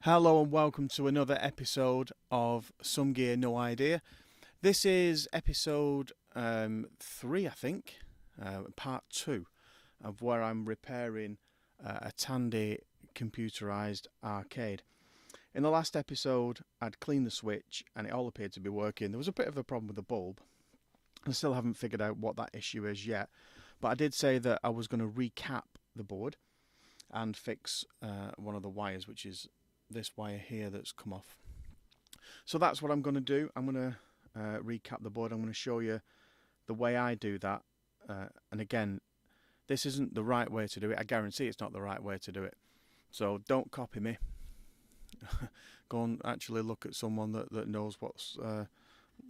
Hello and welcome to another episode of Some Gear No Idea. This is episode 3, I think, part 2 of where I'm repairing a Tandy computerized arcade. In the last episode, I'd cleaned the switch and it all appeared to be working. There was a bit of a problem with the bulb. I still haven't figured out what that issue is yet, but I did say that I was going to recap the board and fix one of the wires, which is this wire here that's come off. So that's what I'm going to do. I'm going to recap the board. I'm going to show you the way I do that. And again, this isn't the right way to do it. I guarantee it's not the right way to do it. So don't copy me. Go and actually look at someone that knows what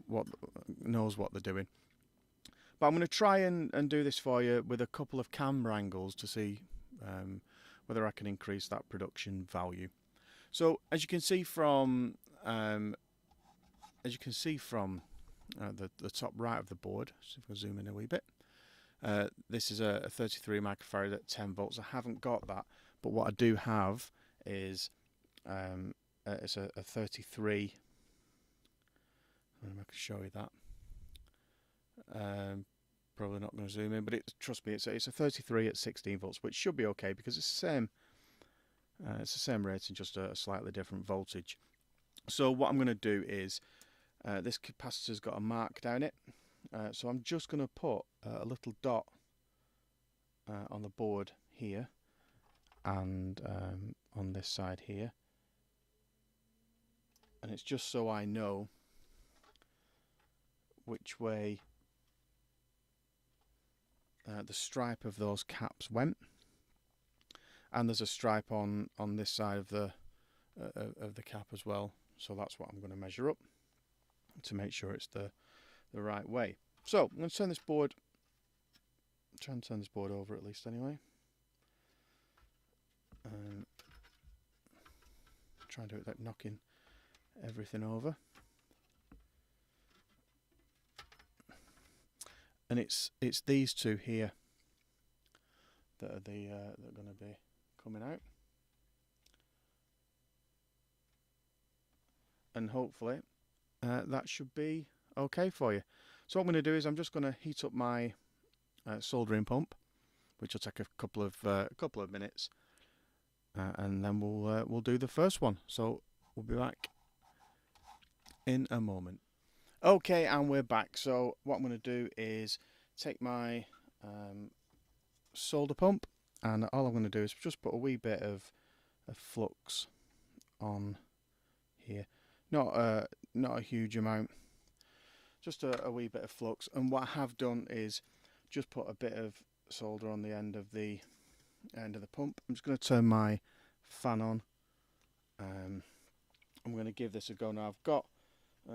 they're doing. But I'm going to try and do this for you with a couple of camera angles to see whether I can increase that production value. So as you can see from the top right of the board, so if I zoom in a wee bit, this is a 33 microfarad at 10 volts. I haven't got that, but what I do have is it's a 33. I can show you that. Probably not going to zoom in, but trust me, it's a 33 at 16 volts, which should be okay because it's the same. It's the same rating, just a slightly different voltage. So what I'm going to do is, this capacitor's got a mark down it, so I'm just going to put a little dot on the board here and on this side here, and it's just so I know which way the stripe of those caps went. And there's a stripe on this side of the cap as well, so that's what I'm going to measure up to make sure it's the right way. So I'm going to turn this board, try and turn this board over at least anyway. Try and do it without knocking everything over. And it's these two here that are that are going to be coming out, and hopefully that should be okay for you. So what I'm going to do is I'm just going to heat up my soldering pump, which will take a couple of minutes, and then we'll do the first one. So we'll be back in a moment. Okay, and we're back. So what I'm going to do is take my solder pump, and all I'm going to do is just put a wee bit of flux on here, not a huge amount, just a wee bit of flux. And what I have done is just put a bit of solder on the end of the pump. I'm just going to turn my fan on. I'm going to give this a go now. I've got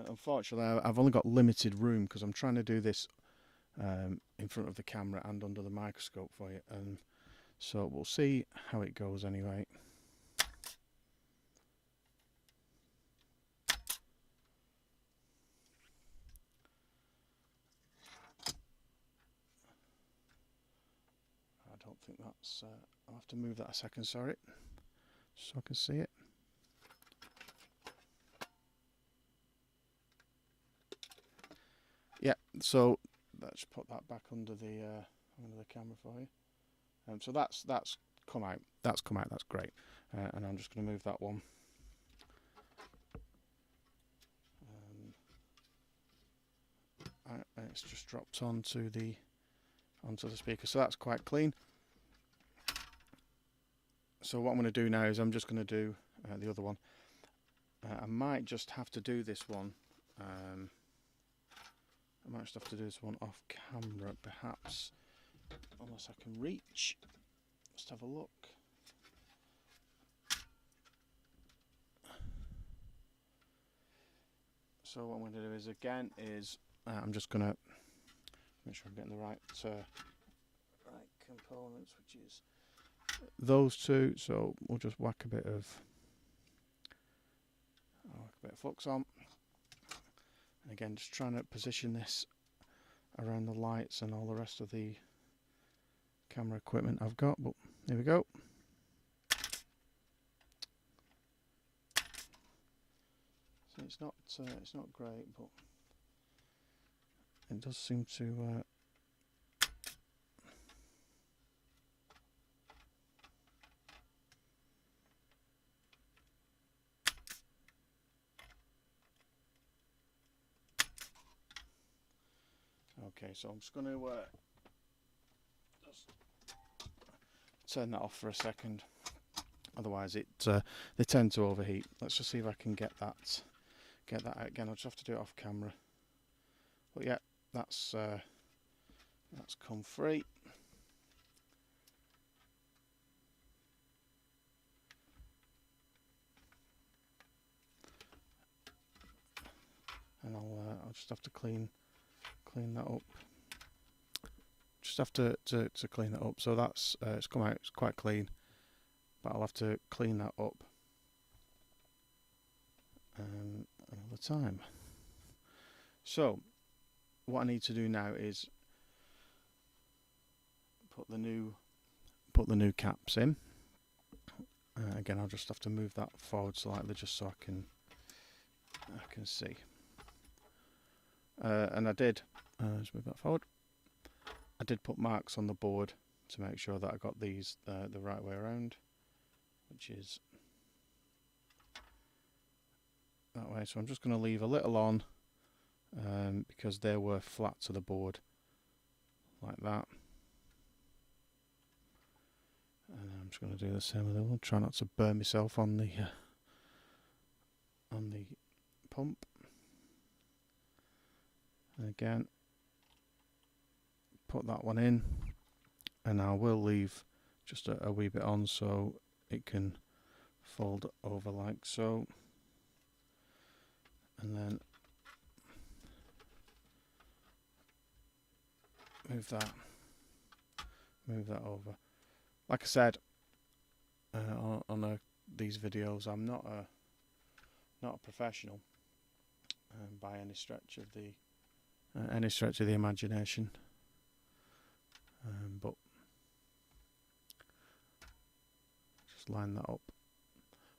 unfortunately I've only got limited room because I'm trying to do this in front of the camera and under the microscope for you, and so we'll see how it goes anyway. I don't think that's I'll have to move that a second, sorry, so I can see it. Yeah, so let's put that back under the camera for you. So that's come out. That's great. And I'm just going to move that one. It's just dropped onto the speaker, so that's quite clean. So what I'm going to do now is I'm just going to do the other one. I might just have to do this one. I might just have to do this one off camera, perhaps, unless I can reach. Let's have a look. So what I'm going to do is I'm just going to make sure I'm getting the right components, which is those two. So we'll just whack a bit of flux on. And again, just trying to position this around the lights and all the rest of the camera equipment I've got, but here we go. it's not great, but it does seem to. Okay, so I'm just going to just turn that off for a second. Otherwise, they tend to overheat. Let's just see if I can get that out again. I'll just have to do it off camera. But yeah, that's come free. And I'll just have to clean that up. Just have to clean it up. So that's it's come out. It's quite clean, but I'll have to clean that up another time. So what I need to do now is put the new caps in. Again, I'll just have to move that forward slightly just so I can see. And I did. Let's move that forward. I did put marks on the board to make sure that I got these the right way around, which is that way. So I'm just going to leave a little on because they were flat to the board, like that. And I'm just going to do the same with the other one. Try not to burn myself on the pump. And again, put that one in, and I will leave just a wee bit on so it can fold over like so, and then move that over. Like I said on these videos, I'm not a professional by any stretch of the imagination, but just line that up.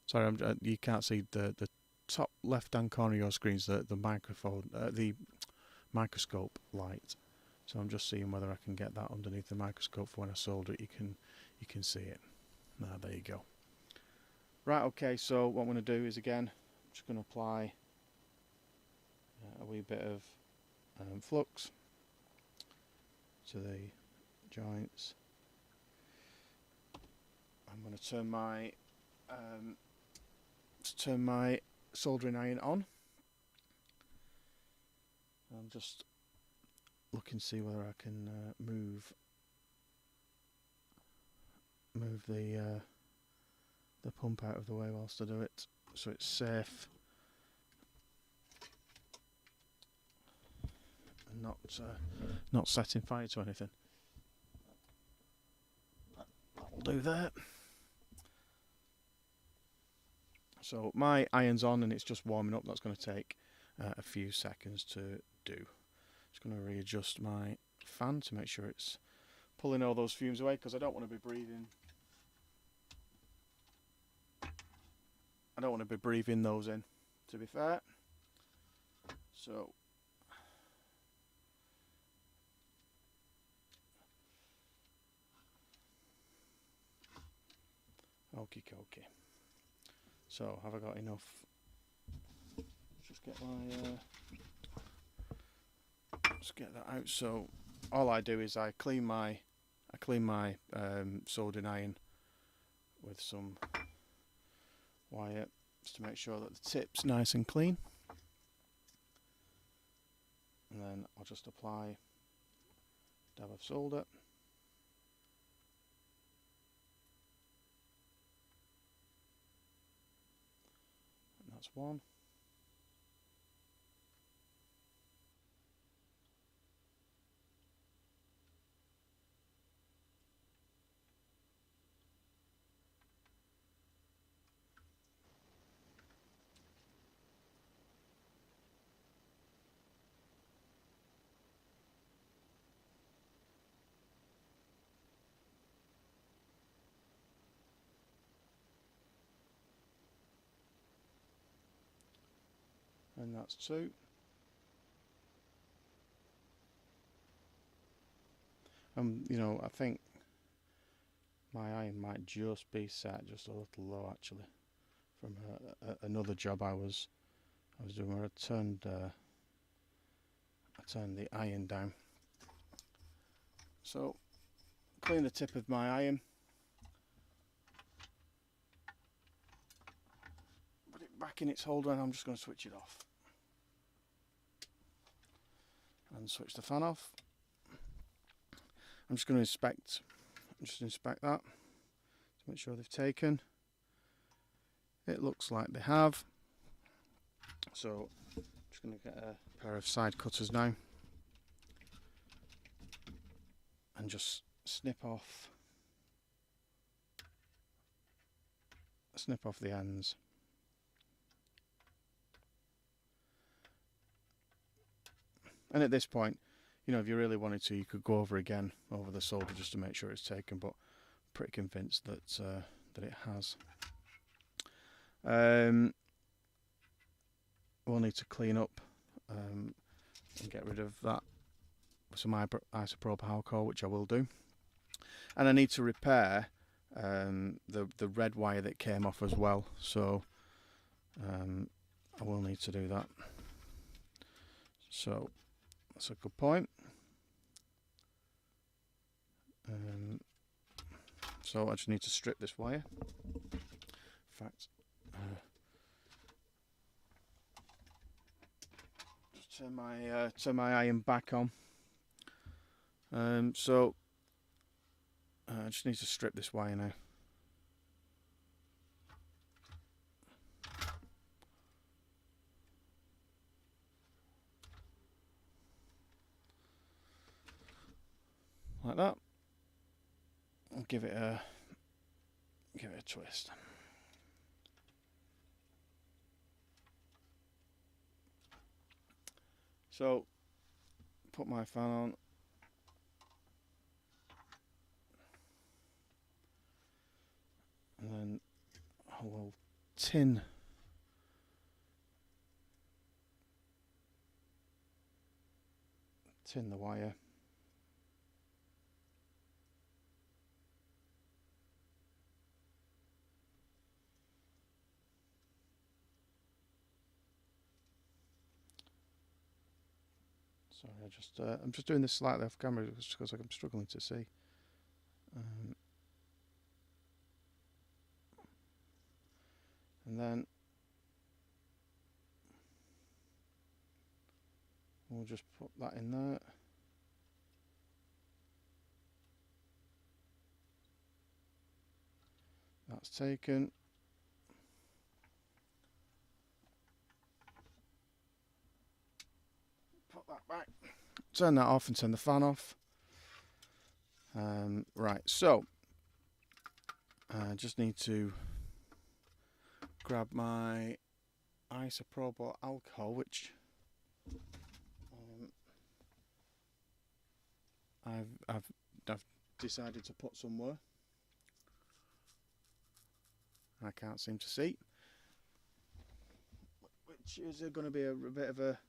Sorry, you can't see the top left-hand corner of your screen is the microphone, the microscope light. So I'm just seeing whether I can get that underneath the microscope for when I solder it. You can see it. There you go. Right, okay, so what I'm going to do is, again, I'm just going to apply a wee bit of flux to the joints. I'm going to turn my soldering iron on. I'm just looking to see whether I can move the pump out of the way whilst I do it, so it's safe and not setting fire to anything. That'll do that. So my iron's on and it's just warming up. That's going to take a few seconds to do. Just going to readjust my fan to make sure it's pulling all those fumes away, because I don't want to be breathing. I don't want to be breathing those in, to be fair. So okie dokie. So have I got enough? Just get that out. So all I do is I clean my soldering iron with some wire just to make sure that the tip's nice and clean, and then I'll just apply a dab of solder. And that's one. And that's 2. You know, I think my iron might just be set just a little low actually, from another job I was doing where I turned the iron down. So clean the tip of my iron, put it back in its holder, and I'm just going to switch it off and switch the fan off. I'm just going to inspect that to make sure they've taken. It looks like they have. So I'm just going to get a pair of side cutters now and just snip off the ends. And at this point, you know, if you really wanted to, you could go over the solder just to make sure it's taken, but I'm pretty convinced that it has. We'll need to clean up and get rid of that with some isopropyl alcohol, which I will do. And I need to repair the red wire that came off as well, so I will need to do that. So that's a good point. So I just need to strip this wire. In fact, just turn my iron back on. So I just need to strip this wire now. Like that. I'll give it a twist. So put my fan on. And then I will tin the wire. Sorry, I'm just doing this slightly off camera because I'm struggling to see. And then we'll just put that in there. That's taken. Put that back. Turn that off and turn the fan off. Right, so I just need to grab my isopropyl alcohol, which I've decided to put somewhere. I can't seem to see, which is going to be a bit of a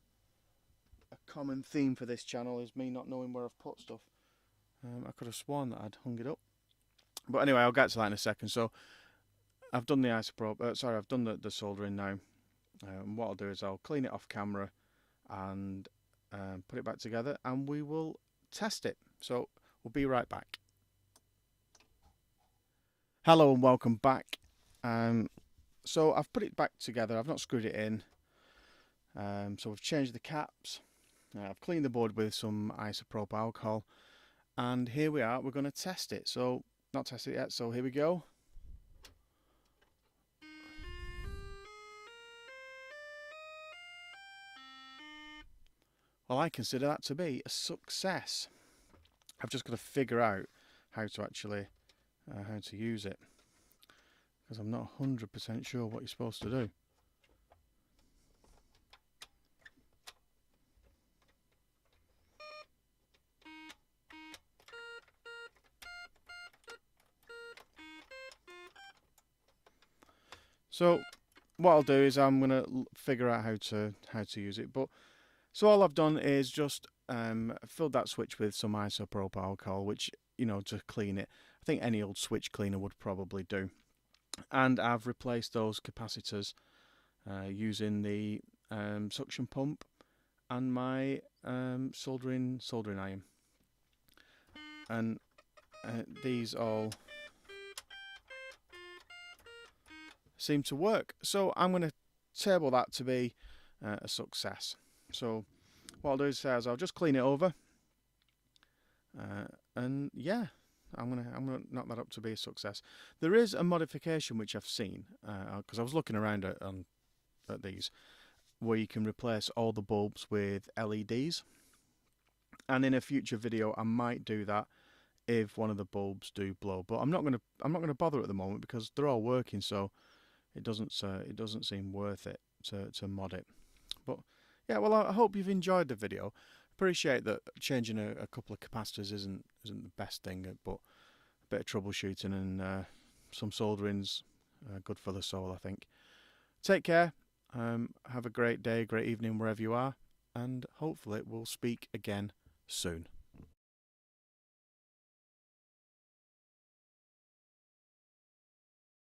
common theme for this channel, is me not knowing where I've put stuff. I could have sworn that I'd hung it up, but anyway, I'll get to that in a second. So I've done the I've done the soldering now. What I'll do is I'll clean it off camera and put it back together, and we will test it. So we'll be right back. Hello and welcome back. So I've put it back together. I've not screwed it in. So we've changed the caps. I've cleaned the board with some isopropyl alcohol, and here we are. We're going to test it. So not test it yet. So here we go. Well, I consider that to be a success. I've just got to figure out how to actually how to use it, because I'm not 100% sure what you're supposed to do. So what I'll do is I'm gonna figure out how to use it. But so all I've done is just filled that switch with some isopropyl alcohol, which, to clean it. I think any old switch cleaner would probably do. And I've replaced those capacitors using the suction pump and my soldering iron. And these all seem to work. So I'm going to table that to be a success. So what I'll do is I'll just clean it over, and yeah, I'm gonna knock that up to be a success. There is a modification which I've seen because I was looking around at these, where you can replace all the bulbs with LEDs, and in a future video I might do that if one of the bulbs do blow. But I'm not gonna bother at the moment because they're all working, so it doesn't seem worth it to mod it. But yeah, well, I hope you've enjoyed the video. Appreciate that changing a couple of capacitors isn't the best thing, but a bit of troubleshooting and some soldering's good for the soul, I think. Take care. Have a great day, great evening wherever you are, and hopefully we'll speak again soon.